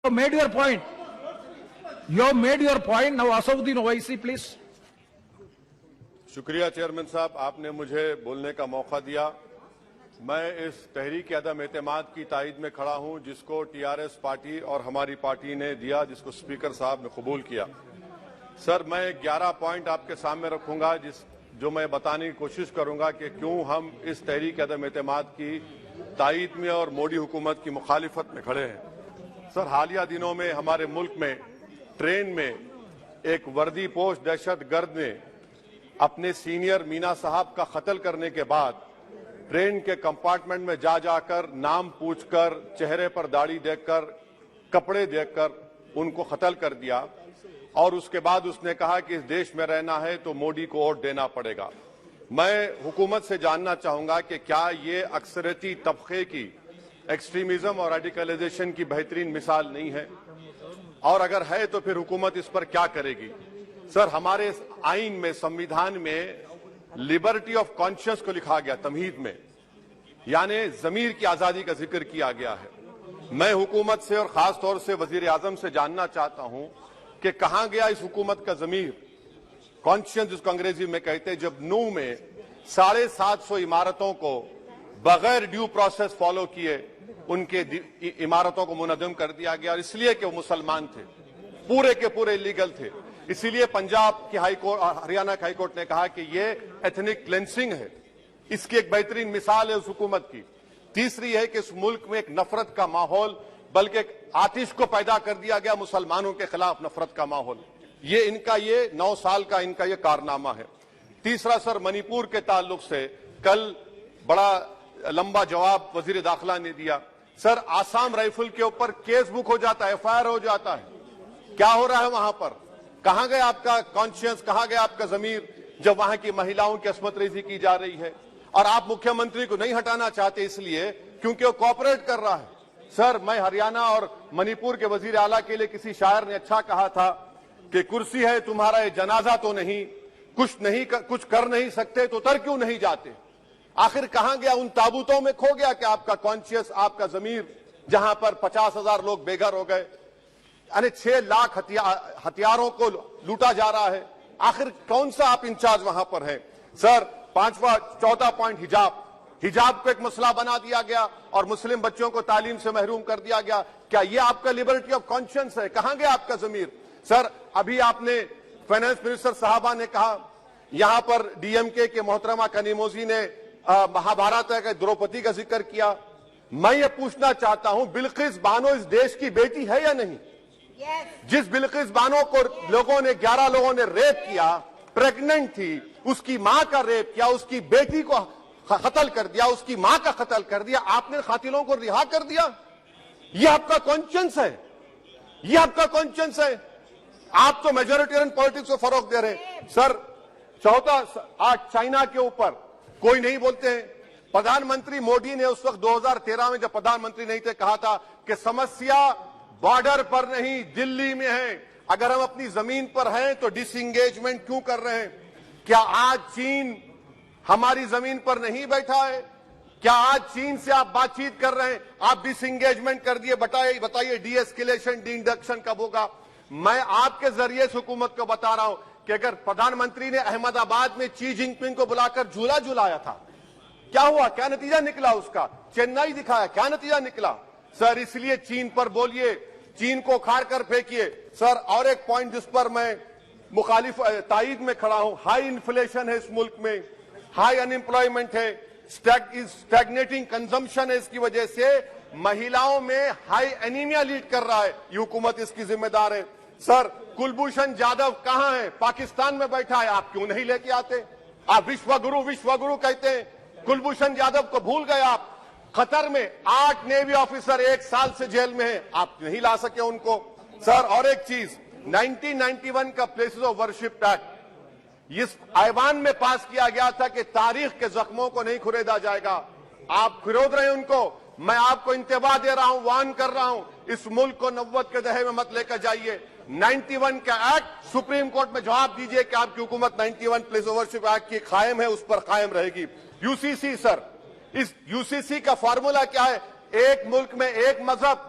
You made your point. You have made your point. Now, Asauddin Owaisi, please. शुक्रिया chairman साहब, आपने मुझे बोलने का मौका दिया। मैं इस तहरीक अदम एतमाद की तायद में खड़ा हूं जिसको टीआरएस पार्टी और हमारी पार्टी ने दिया, जिसको स्पीकर साहब ने कबूल किया। सर, मैं 11 पॉइंट आपके सामने रखूंगा जो मैं बताने की कोशिश करूंगा कि क्यों हम इस तहरीक अदम एतमाद की तायद में और मोदी हुकूमत की मुखालिफत में खड़े हैं। सर, हालिया दिनों में हमारे मुल्क में ट्रेन में एक वर्दीपोश दहशतगर्द ने अपने सीनियर मीना साहब का कत्ल करने के बाद ट्रेन के कंपार्टमेंट में जाकर नाम पूछकर, चेहरे पर दाढ़ी देखकर, कपड़े देखकर उनको कत्ल कर दिया और उसके बाद उसने कहा कि इस देश में रहना है तो मोदी को वोट देना पड़ेगा। मैं हुकूमत से जानना चाहूंगा कि क्या ये अक्सरती तबके की एक्सट्रीमिज्म और रेडिकलाइजेशन की बेहतरीन मिसाल नहीं है, और अगर है तो फिर हुकूमत इस पर क्या करेगी। सर, हमारे आइन में, संविधान में लिबर्टी ऑफ कॉन्शियस को लिखा गया, तमहीद में, यानी जमीर की आजादी का जिक्र किया गया है। मैं हुकूमत से और खास तौर से वजीर आजम से जानना चाहता हूं कि कहां गया इस हुकूमत का जमीर, कॉन्शियस जिसको अंग्रेजी में कहते हैं, जब नूह में 750 इमारतों को बगैर ड्यू प्रोसेस फॉलो किए उनके इमारतों को मुनज़्ज़म कर दिया गया, और इसलिए कि वो मुसलमान थे, पूरे के पूरे इलीगल थे। इसीलिए पंजाब की हाईकोर्ट और हरियाणा की हाईकोर्ट ने कहा कि ये एथनिक क्लेंसिंग है। इसकी एक बेहतरीन मिसाल है उस हुकूमत की। तीसरी है कि इस मुल्क में एक नफरत का माहौल, बल्कि एक आतिश को पैदा कर दिया गया, मुसलमानों के खिलाफ नफरत का माहौल। ये इनका ये 9 साल का इनका ये कारनामा है। तीसरा सर, मणिपुर के ताल्लुक से कल बड़ा लंबा जवाब वजीर दाखिला ने दिया। सर, आसाम राइफल के ऊपर केस बुक हो जाता है, एफआईआर हो जाता है। क्या हो रहा है वहां पर? कहां गया आपका कॉन्शियस, कहां गया आपका जमीर, जब वहां की महिलाओं की अस्मत रेजी की जा रही है? और आप मुख्यमंत्री को नहीं हटाना चाहते इसलिए क्योंकि वो कोऑपरेट कर रहा है। सर, मैं हरियाणा और मणिपुर के वजीर आला के लिए किसी शायर ने अच्छा कहा था कि कुर्सी है तुम्हारा ये जनाजा तो नहीं, कुछ कर नहीं सकते तो उतर क्यों नहीं जाते। आखिर कहां गया? उन ताबूतों में खो गया कि आपका कॉन्शियस, आपका जमीर, जहां पर 50,000 लोग बेघर हो गए, यानी 6 लाख हथियारों को लूटा जा रहा है। आखिर कौन सा आप इंचार्ज वहां पर है? सर, चौथा पॉइंट, हिजाब को एक मसला बना दिया गया और मुस्लिम बच्चों को तालीम से महरूम कर दिया गया। क्या ये आपका लिबर्टी ऑफ कॉन्शियंस है? कहां गया आपका जमीर? सर, अभी आपने फाइनेंस मिनिस्टर साहबा ने कहा, यहां पर डीएमके के मोहतरमा कनीमोजी ने महाभारत के द्रौपदी का जिक्र किया। मैं ये पूछना चाहता हूं, बिल्किस बानो इस देश की बेटी है या नहीं? जिस बिल्किस बानो को लोगों ने 11 लोगों ने रेप किया, प्रेग्नेंट थी, उसकी मां का रेप किया, उसकी बेटी को कत्ल कर दिया, उसकी मां का कत्ल कर दिया, आपने कातिलों को रिहा कर दिया। ये आपका कॉन्शियंस है? ये आपका कॉन्शियंस है? आप तो मेजोरिटेरियन पॉलिटिक्स को फरोग दे रहे हैं। सर, चौथा, आज चाइना के ऊपर कोई नहीं बोलते हैं। प्रधानमंत्री मोदी ने उस वक्त 2013 में जब प्रधानमंत्री नहीं थे कहा था कि समस्या बॉर्डर पर नहीं, दिल्ली में है। अगर हम अपनी जमीन पर हैं तो डिसएंगेजमेंट क्यों कर रहे हैं? क्या आज चीन हमारी जमीन पर नहीं बैठा है? क्या आज चीन से आप बातचीत कर रहे हैं? आप डिसएंगेजमेंट कर दिए। बताइए डी-एस्केलेशन, डी-इंडक्शन कब होगा? मैं आपके जरिए से हुकूमत को बता रहा हूं कि अगर प्रधानमंत्री ने अहमदाबाद में शी जिनपिंग को बुलाकर झूला झुलाया था, क्या हुआ? क्या नतीजा निकला उसका? चेन्नई दिखाया, क्या नतीजा निकला? सर, इसलिए चीन पर बोलिए, चीन को उखाड़ कर फेंकिए। सर, और एक पॉइंट जिस पर मैं मुखालिफ तायद में खड़ा हूं, हाई इन्फ्लेशन है इस मुल्क में, हाई अनएम्प्लॉयमेंट है, स्टैग्नेटिंग कंजम्पशन है। इसकी वजह से महिलाओं में हाई एनीमिया लीड कर रहा है। ये हुकूमत इसकी जिम्मेदार है। सर, कुलभूषण जाधव कहां है? पाकिस्तान में बैठा है, आप क्यों नहीं लेके आते? आप विश्वगुरु कहते हैं, कुलभूषण जाधव को भूल गए आप। कतर में 8 नेवी ऑफिसर 1 साल से जेल में हैं, आप नहीं ला सके उनको। सर, और एक चीज, 1991 का प्लेसेस ऑफ वर्शिप एक्ट इस ऐवान में पास किया गया था कि तारीख के जख्मों को नहीं खुरेदा जाएगा। आप खुरोद रहे हैं उनको। मैं आपको इंतबाह दे रहा हूं, वार्न कर रहा हूं, इस मुल्क को 90 के दहे में मत लेकर जाइए। 91 का एक्ट सुप्रीम कोर्ट में जवाब दीजिए कि आपकी हुकूमत 91 प्लेस ऑफ वर्शिप एक्ट की कायम है, उस पर कायम रहेगी। यूसीसी, सर, इस यूसीसी का फॉर्मूला क्या है? एक मुल्क में एक मजहब,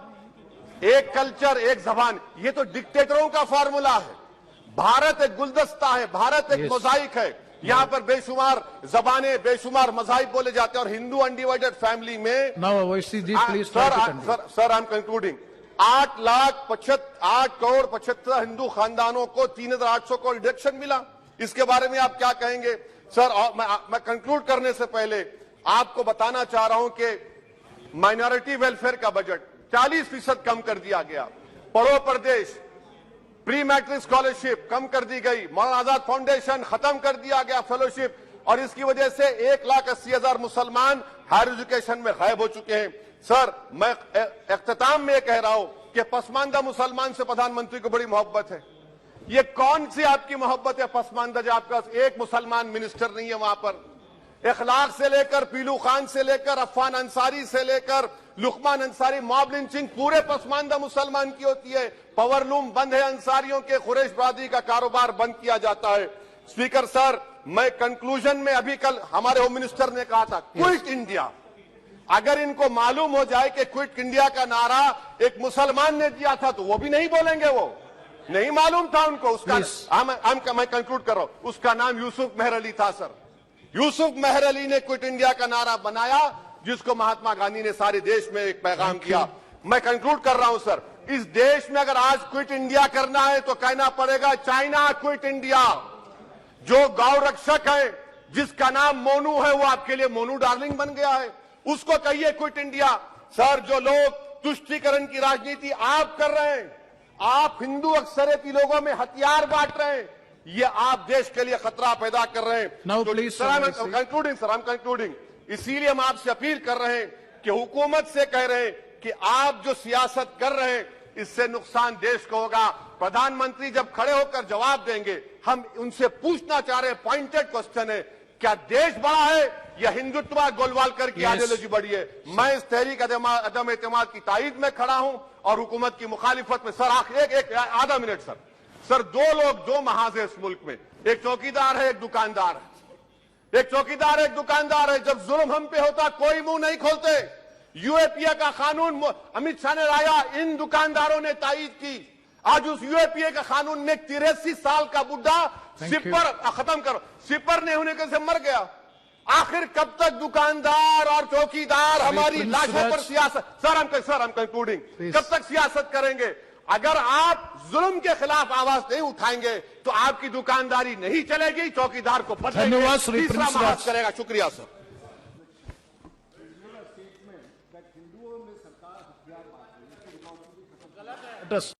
एक कल्चर, एक जबान, ये तो डिक्टेटरों का फॉर्मूला है। भारत एक गुलदस्ता है, भारत एक मोजाइक है। यहाँ पर बेशुमार जबानें, बेशुमार मज़ाहिब बोले जाते हैं और हिंदू अनडिवाइडेड फैमिली में Now, OIC जी, please try to conclude. Sir I am concluding. 8 crore 75 Hindu खानदानों को 3,800 करोड़ डिडक्शन मिला। इसके बारे में आप क्या कहेंगे सर? और मैं कंक्लूड करने से पहले आपको बताना चाह रहा हूं कि माइनॉरिटी वेलफेयर का बजट 40% कम कर दिया गया। पढ़ो प्रदेश, प्री मैट्रिक स्कॉलरशिप कम कर दी गई। मौलाना आजाद फाउंडेशन खत्म कर दिया गया फेलोशिप, और इसकी वजह से 1,80,000 मुसलमान हायर एजुकेशन में गायब हो चुके हैं। सर, मैं इख्तिताम में कह रहा हूं कि पसमानदा मुसलमान से प्रधानमंत्री को बड़ी मोहब्बत है। ये कौन सी आपकी मोहब्बत है पसमानदा, जो आपका एक मुसलमान मिनिस्टर नहीं है वहां पर? इखलाक से लेकर, पीलू खान से लेकर, अफान अंसारी से लेकर लुकमान अंसारी, मॉब लिंचिंग पूरे पसमानदा मुसलमान की होती है। पावर लूम बंद है अंसारियों के, कुरैश बरादरी का कारोबार बंद किया जाता है। स्पीकर सर, मैं कंक्लूजन में अभी कल हमारे होम मिनिस्टर ने कहा था क्विट इंडिया। अगर इनको मालूम हो जाए कि क्विट इंडिया का नारा एक मुसलमान ने दिया था तो वो भी नहीं बोलेंगे, वो नहीं मालूम था उनको। उसका मैं कंक्लूड कर रहा हूं, उसका नाम यूसुफ मेहर अली था सर। यूसुफ मेहर अली ने क्विट इंडिया का नारा बनाया, जिसको महात्मा गांधी ने सारे देश में एक पैगाम किया। मैं कंक्लूड कर रहा हूं सर, इस देश में अगर आज क्विट इंडिया करना है तो कहना पड़ेगा चाइना क्विट इंडिया। जो गौ रक्षक है, जिसका नाम मोनू है, वो आपके लिए मोनू डार्लिंग बन गया है, उसको कहिए क्विट इंडिया। सर, जो लोग तुष्टीकरण की राजनीति आप कर रहे हैं, आप हिंदू अक्सरियती लोगों में हथियार बांट रहे हैं, ये आप देश के लिए खतरा पैदा कर रहे हैं। Now, please, sir, I am concluding. इसीलिए हम आपसे अपील कर रहे हैं कि हुकूमत से कह रहे हैं कि आप जो सियासत कर रहे हैं, इससे नुकसान देश को होगा। प्रधानमंत्री जब खड़े होकर जवाब देंगे, हम उनसे पूछना चाह रहे हैं, पॉइंटेड क्वेश्चन है, क्या देश बड़ा है या हिंदुत्व गोलवालकर की आइडियोलॉजी बड़ी है? मैं इस तहरीक अदम एतमाद की तायद में खड़ा हूं और हुकूमत की मुखालिफत में। सर, एक आधा मिनट सर, दो लोग, दो महाज है इस मुल्क में, एक चौकीदार है, एक दुकानदार है। एक चौकीदार है, एक दुकानदार है। जब जुल्म हम पे होता कोई मुंह नहीं खोलते। यूएपीए का कानून अमित शाह ने लाया, इन दुकानदारों ने तायद की। आज उस यूएपीए का कानून में 83 साल का बुढ़ा सिपर खत्म करो, सिपर नहीं होने से मर गया। आखिर कब तक दुकानदार और चौकीदार हमारी लाशों पर सियासत? सर, हम कंक्लूडिंग, कब तक सियासत करेंगे? अगर आप जुल्म के खिलाफ आवाज नहीं उठाएंगे तो आपकी दुकानदारी नहीं चलेगी, चौकीदार को धन्यवाद श्री तीसरा महाज करेगा। शुक्रिया सर।